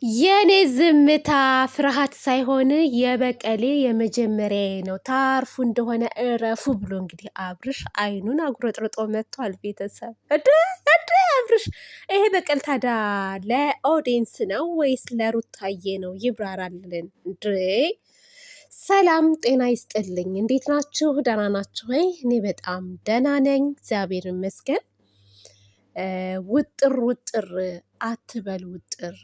የኔ ዝምታ ፍርሃት ሳይሆን የበቀሌ የመጀመሪያዬ ነው። ታርፉ እንደሆነ እረፉ ብሎ እንግዲህ አብርሽ አይኑን አጉረጥርጦ መጥቷል። ቤተሰብ እድ አብርሽ፣ ይሄ በቀል ታዲያ ለኦዲየንስ ነው ወይስ ለሩታዬ ነው? ይብራራልን እንዴ። ሰላም ጤና ይስጥልኝ። እንዴት ናችሁ? ደህና ናችሁ ወይ? እኔ በጣም ደህና ነኝ፣ እግዚአብሔር ይመስገን። ውጥር ውጥር አትበል ውጥር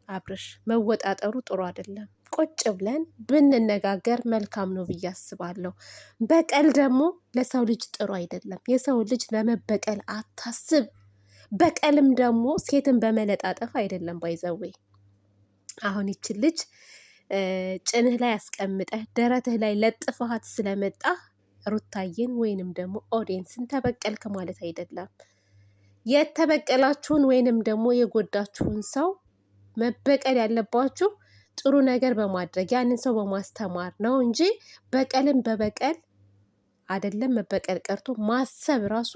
አብርሽ፣ መወጣጠሩ ጥሩ አይደለም። ቁጭ ብለን ብንነጋገር መልካም ነው ብዬ አስባለሁ። በቀል ደግሞ ለሰው ልጅ ጥሩ አይደለም። የሰው ልጅ ለመበቀል አታስብ። በቀልም ደግሞ ሴትን በመለጣጠፍ አይደለም። ባይዘዌ አሁን ይችን ልጅ ጭንህ ላይ አስቀምጠህ ደረትህ ላይ ለጥፈሃት ስለመጣ ሩታዬን ወይንም ደግሞ ኦዲየንስን ተበቀልክ ማለት አይደለም። የተበቀላችሁን ወይንም ደግሞ የጎዳችሁን ሰው መበቀል ያለባችሁ ጥሩ ነገር በማድረግ ያንን ሰው በማስተማር ነው እንጂ በቀልን በበቀል አይደለም። መበቀል ቀርቶ ማሰብ ራሱ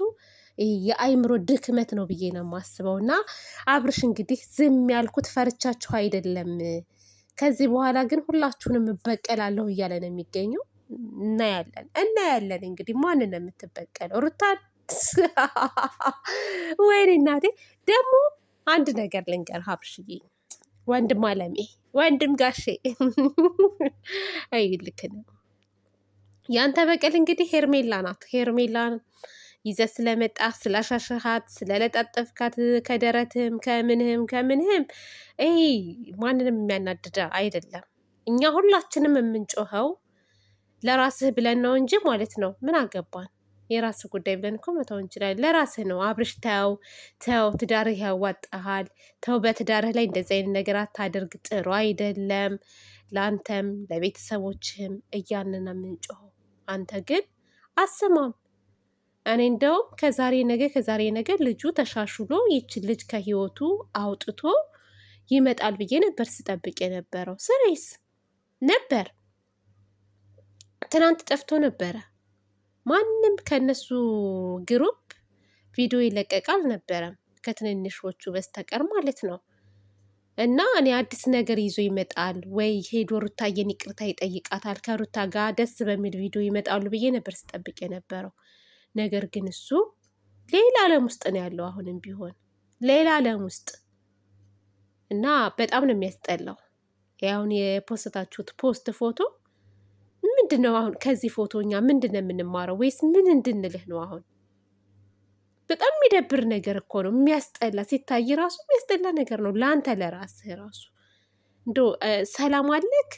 የአይምሮ ድክመት ነው ብዬ ነው የማስበው። እና አብርሽ እንግዲህ ዝም ያልኩት ፈርቻችሁ አይደለም፣ ከዚህ በኋላ ግን ሁላችሁንም እበቀላለሁ እያለ ነው የሚገኘው። እናያለን እንግዲህ ማንን ነው የምትበቀለው? ሩታን? ወይኔ እናቴ። ደግሞ አንድ ነገር ልንገርህ አብርሽዬ፣ ወንድም አለሜ፣ ወንድም ጋሼ፣ አይ ልክ ነው። ያንተ በቀል እንግዲህ ሄርሜላ ናት። ሄርሜላን ይዘህ ስለመጣ ስላሻሸሃት፣ ስለለጣጠፍካት ከደረትህም ከምንህም ይሄ ማንንም የሚያናድደ አይደለም። እኛ ሁላችንም የምንጮኸው ለራስህ ብለን ነው እንጂ ማለት ነው። ምን አገባን? የራስህ ጉዳይ ብለን እኮ መተው እንችላለን። ለራስህ ነው አብርሽ። ተው፣ ትዳርህ ያዋጣሃል። ተው፣ በትዳርህ ላይ እንደዚህ አይነት ነገር አታድርግ። ጥሩ አይደለም ለአንተም ለቤተሰቦችህም እያልን ነው የምንጮኸው። አንተ ግን አስማም። እኔ እንደውም ከዛሬ ነገ ልጁ ተሻሽሎ ይችን ልጅ ከህይወቱ አውጥቶ ይመጣል ብዬ ነበር ስጠብቅ የነበረው። ስሬስ ነበር። ትናንት ጠፍቶ ነበረ። ማንም ከነሱ ግሩፕ ቪዲዮ ይለቀቅ አልነበረም ከትንንሾቹ በስተቀር ማለት ነው። እና እኔ አዲስ ነገር ይዞ ይመጣል ወይ ሄዶ ሩታዬን ይቅርታ ይጠይቃታል፣ ከሩታ ጋር ደስ በሚል ቪዲዮ ይመጣሉ ብዬ ነበር ስጠብቅ የነበረው። ነገር ግን እሱ ሌላ ዓለም ውስጥ ነው ያለው። አሁንም ቢሆን ሌላ ዓለም ውስጥ እና በጣም ነው የሚያስጠላው። አሁን የፖስታችሁት ፖስት ፎቶ ምንድን ነው? አሁን ከዚህ ፎቶ እኛ ምንድን ነው የምንማረው? ወይስ ምን እንድንልህ ነው? አሁን በጣም የሚደብር ነገር እኮ ነው። የሚያስጠላ፣ ሲታይ ራሱ የሚያስጠላ ነገር ነው። ለአንተ ለራስህ ራሱ እንዶ ሰላም አለክ?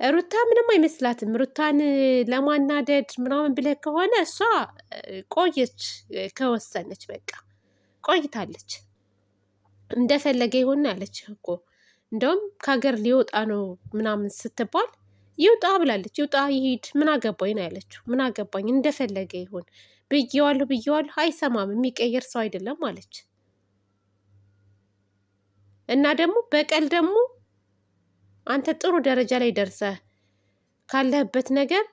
ሩታ ምንም አይመስላትም። ሩታን ለማናደድ ምናምን ብለህ ከሆነ እሷ ቆየች፣ ከወሰነች በቃ ቆይታለች። እንደፈለገ ይሆን ያለች እኮ። እንደውም ከሀገር ሊወጣ ነው ምናምን ስትባል ይውጣ ብላለች። ይውጣ ይሂድ፣ ምን አገባኝ ነው ያለችው። ምን አገባኝ፣ እንደፈለገ ይሁን ብዬዋለሁ፣ አይሰማም፣ የሚቀየር ሰው አይደለም አለች። እና ደግሞ በቀል ደግሞ አንተ ጥሩ ደረጃ ላይ ደርሰህ ካለህበት ነገር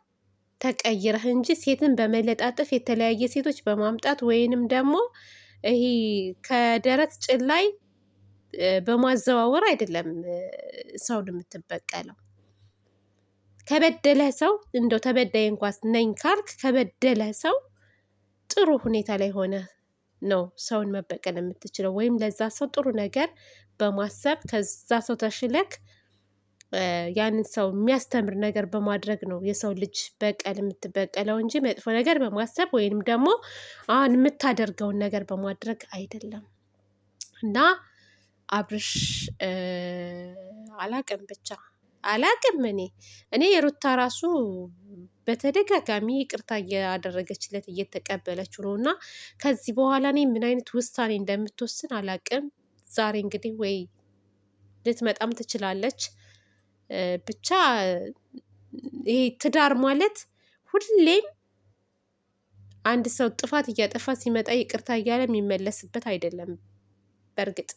ተቀይረህ እንጂ ሴትን በመለጣጠፍ የተለያየ ሴቶች በማምጣት ወይንም ደግሞ ይሄ ከደረት ጭን ላይ በማዘዋወር አይደለም ሰውን የምትበቀለው። ከበደለህ ሰው እንደው ተበዳይ እንኳን ነኝ ካልክ ከበደለህ ሰው ጥሩ ሁኔታ ላይ ሆነ ነው ሰውን መበቀል የምትችለው። ወይም ለዛ ሰው ጥሩ ነገር በማሰብ ከዛ ሰው ተሽለክ ያንን ሰው የሚያስተምር ነገር በማድረግ ነው የሰው ልጅ በቀል የምትበቀለው እንጂ መጥፎ ነገር በማሰብ ወይንም ደግሞ አሁን የምታደርገውን ነገር በማድረግ አይደለም። እና አብርሽ አላቅም፣ ብቻ አላቅም። እኔ የሩታ ራሱ በተደጋጋሚ ይቅርታ እያደረገችለት እየተቀበለችው ነው። እና ከዚህ በኋላ እኔ ምን አይነት ውሳኔ እንደምትወስን አላቅም። ዛሬ እንግዲህ ወይ ልትመጣም ትችላለች። ብቻ ይሄ ትዳር ማለት ሁሌም አንድ ሰው ጥፋት እያጠፋ ሲመጣ ይቅርታ እያለ የሚመለስበት አይደለም። በእርግጥ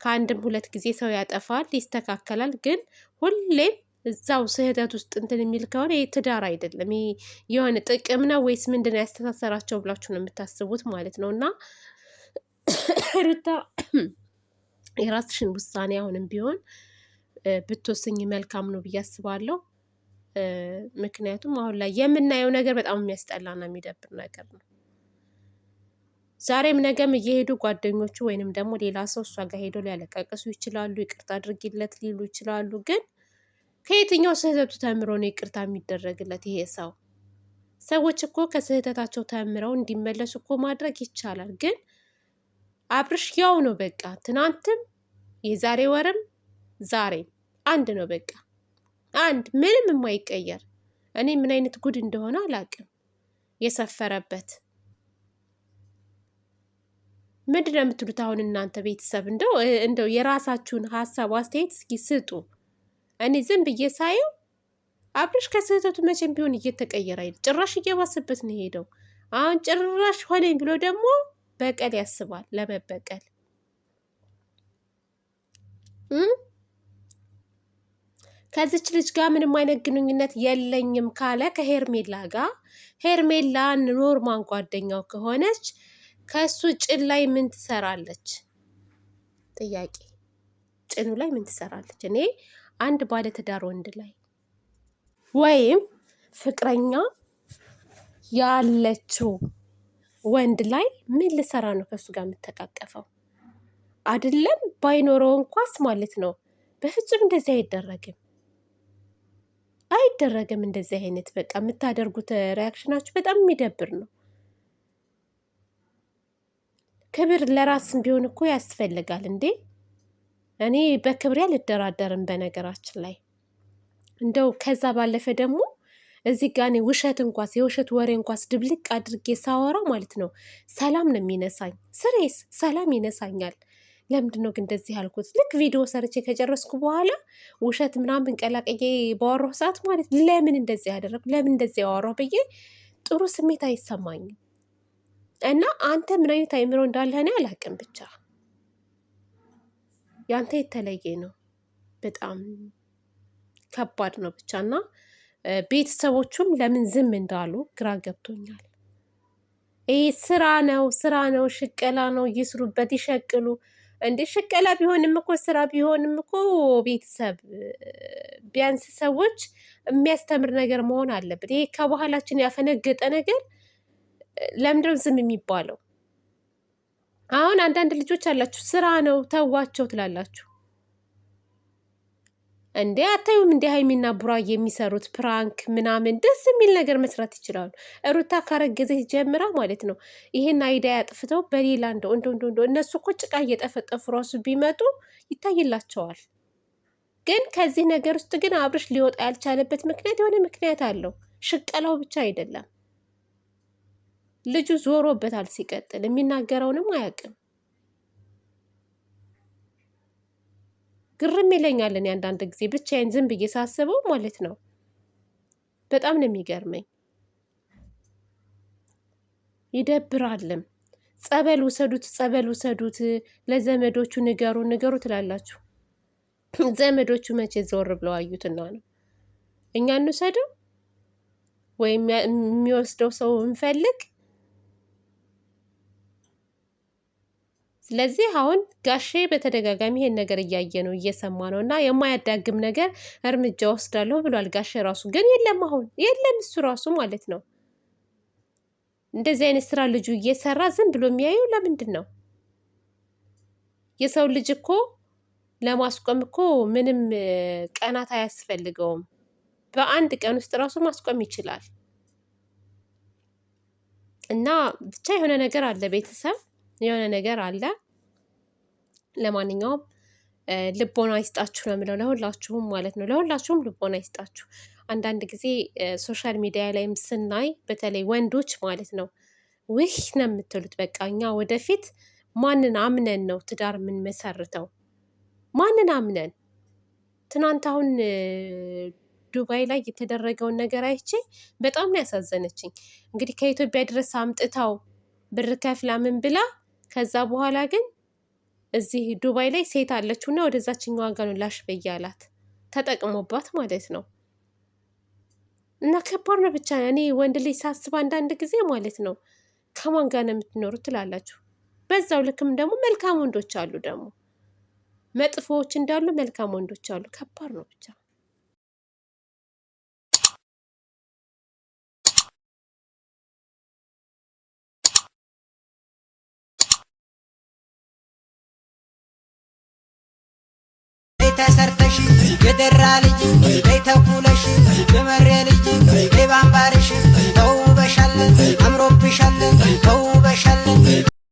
ከአንድም ሁለት ጊዜ ሰው ያጠፋል፣ ይስተካከላል። ግን ሁሌም እዛው ስህተት ውስጥ እንትን የሚል ከሆነ ይህ ትዳር አይደለም። ይህ የሆነ ጥቅም ነው ወይስ ምንድን ነው ያስተሳሰራቸው ብላችሁ ነው የምታስቡት ማለት ነው። እና ሩታ የራስሽን ውሳኔ አሁንም ቢሆን ብትወስኝ መልካም ነው ብዬ አስባለሁ። ምክንያቱም አሁን ላይ የምናየው ነገር በጣም የሚያስጠላና የሚደብር ነገር ነው። ዛሬም ነገም እየሄዱ ጓደኞቹ ወይንም ደግሞ ሌላ ሰው እሷ ጋር ሄደው ሊያለቃቅሱ ይችላሉ፣ ይቅርታ አድርጊለት ሊሉ ይችላሉ። ግን ከየትኛው ስህተቱ ተምሮ ነው ይቅርታ የሚደረግለት ይሄ ሰው? ሰዎች እኮ ከስህተታቸው ተምረው እንዲመለሱ እኮ ማድረግ ይቻላል። ግን አብርሽ ያው ነው በቃ፣ ትናንትም የዛሬ ወርም ዛሬም አንድ ነው በቃ አንድ፣ ምንም የማይቀየር። እኔ ምን አይነት ጉድ እንደሆነ አላውቅም የሰፈረበት። ምንድን ነው የምትሉት አሁን እናንተ ቤተሰብ? እንደው የራሳችሁን ሀሳብ አስተያየት እስኪ ስጡ። እኔ ዝም ብዬ ሳየው አብርሽ ከስህተቱ መቼም ቢሆን እየተቀየረ አይደል፣ ጭራሽ እየባሰበት ነው የሄደው። አሁን ጭራሽ ሆነኝ ብሎ ደግሞ በቀል ያስባል፣ ለመበቀል ከዚች ልጅ ጋር ምንም አይነት ግንኙነት የለኝም ካለ ከሄርሜላ ጋር፣ ሄርሜላ ኖርማን ጓደኛው ከሆነች ከሱ ጭን ላይ ምን ትሰራለች? ጥያቄ። ጭኑ ላይ ምን ትሰራለች? እኔ አንድ ባለትዳር ወንድ ላይ ወይም ፍቅረኛ ያለችው ወንድ ላይ ምን ልሰራ ነው ከሱ ጋር የምተቃቀፈው? አይደለም ባይኖረው እንኳስ ማለት ነው። በፍጹም እንደዚህ አይደረግም፣ አይደረግም እንደዚህ አይነት በቃ የምታደርጉት ሪያክሽናችሁ በጣም የሚደብር ነው። ክብር ለራስም ቢሆን እኮ ያስፈልጋል እንዴ! እኔ በክብሬ አልደራደርም በነገራችን ላይ። እንደው ከዛ ባለፈ ደግሞ እዚህ ጋር እኔ ውሸት እንኳስ የውሸት ወሬ እንኳስ ድብልቅ አድርጌ ሳወራ ማለት ነው ሰላም ነው የሚነሳኝ። ስሬስ ሰላም ይነሳኛል። ለምንድን ነው ግን እንደዚህ ያልኩት? ልክ ቪዲዮ ሰርቼ ከጨረስኩ በኋላ ውሸት ምናምን ቀላቀዬ ባወራሁ ሰዓት ማለት ለምን እንደዚህ ያደረግኩ ለምን እንደዚህ ያወራሁ ብዬ ጥሩ ስሜት አይሰማኝም። እና አንተ ምን አይነት አይምሮ እንዳለህ እኔ አላውቅም። ብቻ ያንተ የተለየ ነው፣ በጣም ከባድ ነው ብቻ። እና ቤተሰቦቹም ለምን ዝም እንዳሉ ግራ ገብቶኛል። ይህ ስራ ነው፣ ሽቀላ ነው፣ ይስሩበት፣ ይሸቅሉ። እንደ ሽቀላ ቢሆንም እኮ ስራ ቢሆንም እኮ ቤተሰብ ቢያንስ ሰዎች የሚያስተምር ነገር መሆን አለበት። ይሄ ከባህላችን ያፈነገጠ ነገር ለምንድነው ዝም የሚባለው? አሁን አንዳንድ ልጆች አላችሁ ስራ ነው ተዋቸው ትላላችሁ እንዴ? አታዩም? እንደ ሀይሚና ቡራ የሚሰሩት ፕራንክ ምናምን ደስ የሚል ነገር መስራት ይችላሉ። ሩታ ካረገዘች ጀምራ ማለት ነው ይሄን አይዲያ ያጥፍተው በሌላ እንደው እነሱ እኮ ጭቃ እየጠፈጠፉ ራሱ ቢመጡ ይታይላቸዋል። ግን ከዚህ ነገር ውስጥ ግን አብርሽ ሊወጣ ያልቻለበት ምክንያት የሆነ ምክንያት አለው። ሽቀላው ብቻ አይደለም። ልጁ ዞሮበታል። ሲቀጥል የሚናገረውንም አያውቅም። ግርም ይለኛል። እኔ አንዳንድ ጊዜ ብቻዬን ዝም ብዬ ሳስበው ማለት ነው በጣም ነው የሚገርመኝ። ይደብራልም። ጸበል ውሰዱት፣ ለዘመዶቹ ንገሩ ትላላችሁ። ዘመዶቹ መቼ ዞር ብለው አዩትና ነው? እኛ እንውሰደው ወይም የሚወስደው ሰው እንፈልግ። ስለዚህ አሁን ጋሼ በተደጋጋሚ ይሄን ነገር እያየ ነው እየሰማ ነው፣ እና የማያዳግም ነገር እርምጃ ወስዳለሁ ብሏል ጋሼ ራሱ። ግን የለም አሁን የለም እሱ ራሱ ማለት ነው። እንደዚህ አይነት ስራ ልጁ እየሰራ ዝም ብሎ የሚያየው ለምንድን ነው? የሰው ልጅ እኮ ለማስቆም እኮ ምንም ቀናት አያስፈልገውም። በአንድ ቀን ውስጥ ራሱ ማስቆም ይችላል። እና ብቻ የሆነ ነገር አለ ቤተሰብ የሆነ ነገር አለ። ለማንኛውም ልቦና ይስጣችሁ ነው የምለው፣ ለሁላችሁም ማለት ነው። ለሁላችሁም ልቦና ይስጣችሁ። አንዳንድ ጊዜ ሶሻል ሚዲያ ላይም ስናይ በተለይ ወንዶች ማለት ነው ውህ ነው የምትሉት። በቃ እኛ ወደፊት ማንን አምነን ነው ትዳር የምንመሰርተው? ማንን አምነን? ትናንት አሁን ዱባይ ላይ የተደረገውን ነገር አይቼ በጣም ነው ያሳዘነችኝ። እንግዲህ ከኢትዮጵያ ድረስ አምጥታው ብር ከፍላ ምን ብላ ከዛ በኋላ ግን እዚህ ዱባይ ላይ ሴት አለችው እና ወደዛችኛው ዋጋ ነው ላሽ በያላት ተጠቅሞባት ማለት ነው። እና ከባድ ነው ብቻ። እኔ ወንድ ልጅ ሳስብ አንዳንድ ጊዜ ማለት ነው ከማን ጋር ነው የምትኖሩት ትላላችሁ። በዛው ልክም ደግሞ መልካም ወንዶች አሉ። ደግሞ መጥፎዎች እንዳሉ መልካም ወንዶች አሉ። ከባድ ነው ብቻ። ተሰርተሽ የደራ ልጅ ተኩላ